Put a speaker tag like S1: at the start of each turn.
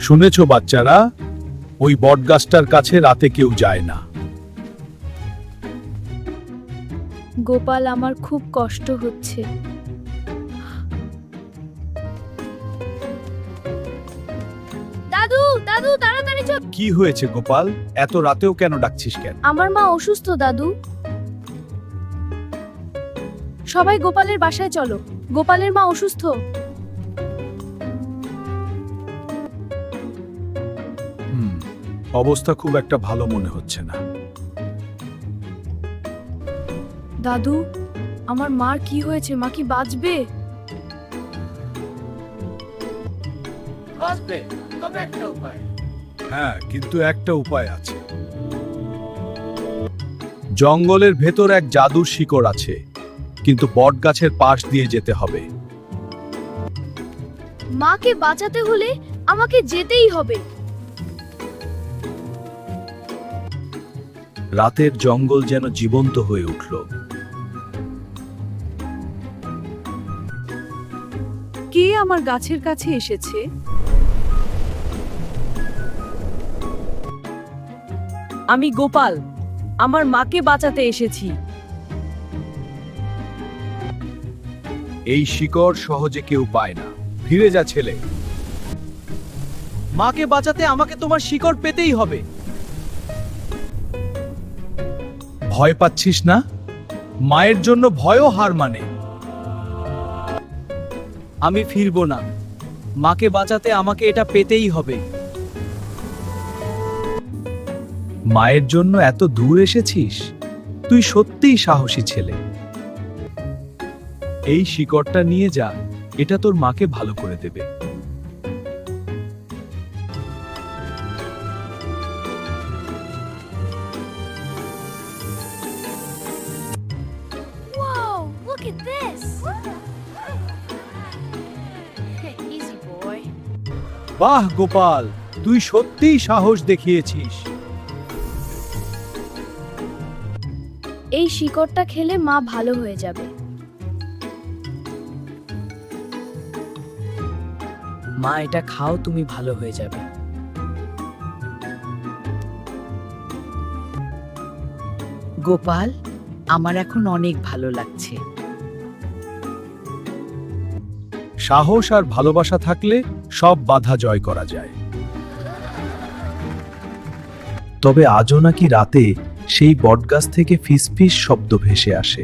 S1: শুনেছো বাচ্চারা, ওই বটগাছটার কাছে রাতে কেউ যায় না।
S2: গোপাল, আমার খুব কষ্ট হচ্ছে। দাদু দাদু তাড়াতাড়ি চল।
S1: কি হয়েছে গোপাল, এত রাতেও কেন ডাকছিস কেন?
S2: আমার মা অসুস্থ দাদু। সবাই গোপালের বাসায় চলো, গোপালের মা অসুস্থ।
S1: অবস্থা খুব একটা ভালো মনে হচ্ছে না।
S2: দাদু, আমার মার কি হয়েছে? মা কি বাঁচবে?
S1: হ্যাঁ, কিন্তু একটা উপায় আছে। জঙ্গলের ভেতর এক জাদুর শিকড় আছে, কিন্তু বটগাছের পাশ দিয়ে যেতে হবে।
S2: মাকে বাঁচাতে হলে আমাকে যেতেই হবে।
S1: রাতের জঙ্গল যেন জীবন্ত হয়ে উঠল।
S3: কে আমার গাছের কাছে এসেছে? আমি গোপাল, আমার মাকে বাঁচাতে এসেছি।
S1: এই শিকড় সহজে কেউ পায় না। ফিরে যা ছেলে।
S4: মাকে বাঁচাতে আমাকে তোমার শিকড় পেতেই হবে।
S1: ভয় পাচ্ছিস না? মায়ের জন্য ভয়ও হার মানে।
S4: আমি ফিরবো না, মাকে বাঁচাতে আমাকে এটা পেতেই হবে।
S1: মায়ের জন্য এত দূর এসেছিস? তুই সত্যিই সাহসী ছেলে। এই শিকড়টা নিয়ে যা, এটা তোর মাকে ভালো করে দেবে।
S2: Whoa, look at this. Easy boy.
S1: বাহ গোপাল, তুই সত্যিই সাহস দেখিয়েছিস।
S2: এই শিকড়টা খেলে মা ভালো হয়ে যাবে।
S4: মা, এটা খাও, তুমি ভালো হয়ে যাবে।
S3: গোপাল, আমার এখন অনেক ভালো লাগছে।
S1: সাহস আর ভালোবাসা থাকলে সব বাধা জয় করা যায়। তবে আজও নাকি রাতে সেই বটগাছ থেকে ফিসফিস শব্দ ভেসে আসে।